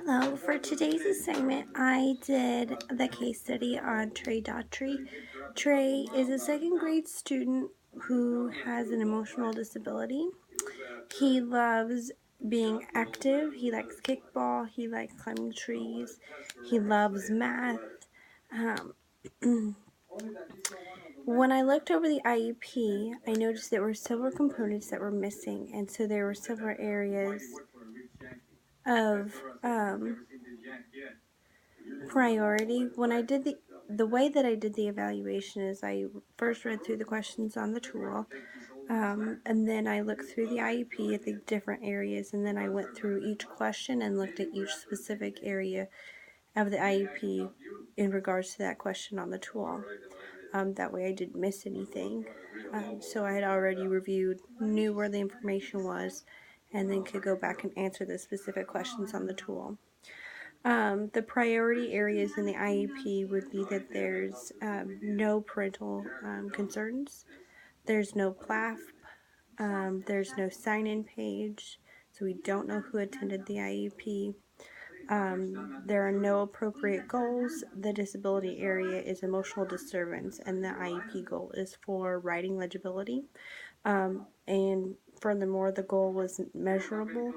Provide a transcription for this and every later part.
Hello, for today's assignment, I did the case study on Trey Daughtry. Trey is a second grade student who has an emotional disability. He loves being active, he likes kickball, he likes climbing trees, he loves math. When I looked over the IEP, I noticed there were several components that were missing, and so there were several areas of priority. When I did the way that I did the evaluation is I first read through the questions on the tool, and then I looked through the IEP at the different areas, and then I went through each question and looked at each specific area of the IEP in regards to that question on the tool. That way I didn't miss anything. So I had already reviewed, knew where the information was, and then could go back and answer the specific questions on the tool. The priority areas in the IEP would be that there's no parental concerns, there's no PLAF, there's no sign-in page, so we don't know who attended the IEP. There are no appropriate goals. The disability area is emotional disturbance, and the IEP goal is for writing legibility. And furthermore, the goal was measurable.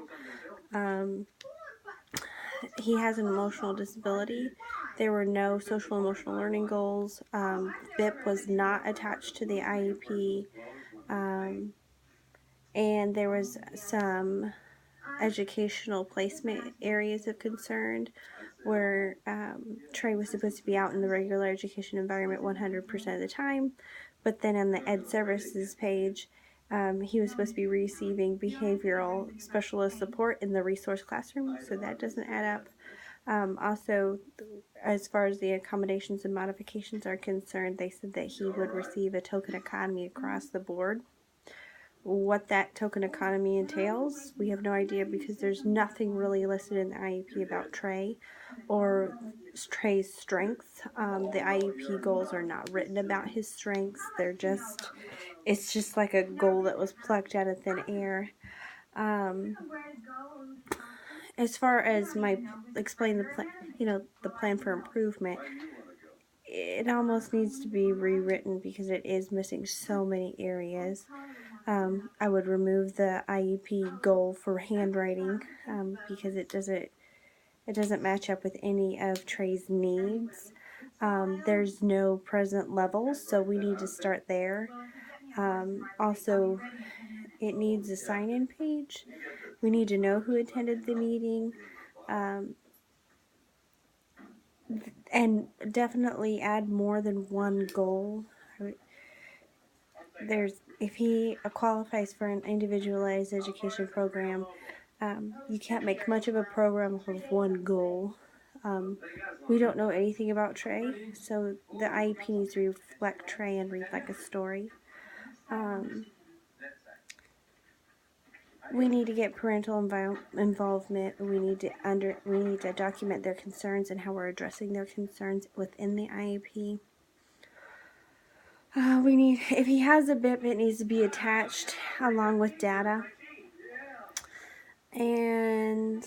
He has an emotional disability. There were no social emotional learning goals. BIP was not attached to the IEP. And there was some educational placement areas of concern where Trey was supposed to be out in the regular education environment 100% of the time, but then on the Ed Services page, he was supposed to be receiving behavioral specialist support in the resource classroom, so that doesn't add up. Also, as far as the accommodations and modifications are concerned, they said that he would receive a token economy across the board. What that token economy entails, we have no idea because there's nothing really listed in the IEP about Trey or Trey's strengths. The IEP goals are not written about his strengths. It's just like a goal that was plucked out of thin air. As far as explain the plan, the plan for improvement, it almost needs to be rewritten because it is missing so many areas. I would remove the IEP goal for handwriting because it doesn't match up with any of Trey's needs. There's no present levels, so we need to start there. Also, it needs a sign-in page. We need to know who attended the meeting. And definitely add more than one goal. If he qualifies for an individualized education program, you can't make much of a program of one goal. We don't know anything about Trey, so the IEP needs to reflect Trey and read like a story. We need to get parental involvement. We need to document their concerns and how we're addressing their concerns within the IEP. If he has a BIP, it needs to be attached along with data. And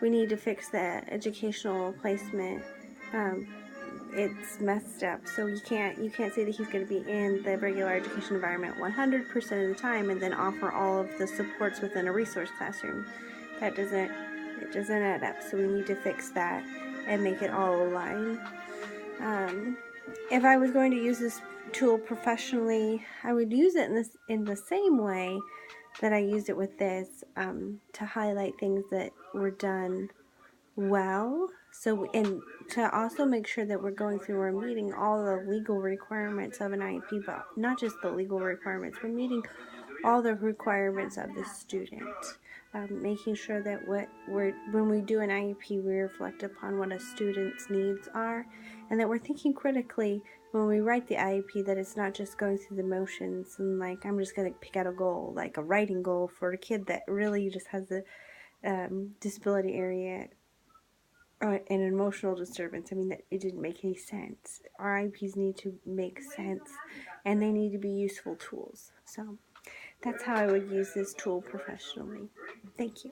we need to fix the educational placement. It's messed up, so you can't say that he's going to be in the regular education environment 100% of the time and then offer all of the supports within a resource classroom. It doesn't add up, so we need to fix that and make it all align. If I was going to use this tool professionally, I would use it in the same way that I used it with this, to highlight things that were done well. And to also make sure that we're going through or meeting all the legal requirements of an IEP, but not just the legal requirements. We're meeting all the requirements of the student. Making sure that when we do an IEP, we reflect upon what a student's needs are, and that we're thinking critically when we write the IEP, that it's not just going through the motions and like, I'm just going to pick out a goal, like a writing goal for a kid that really just has a disability area or an emotional disturbance. I mean, that it didn't make any sense. Our IEPs need to make sense, and they need to be useful tools. So that's how I would use this tool professionally. Thank you.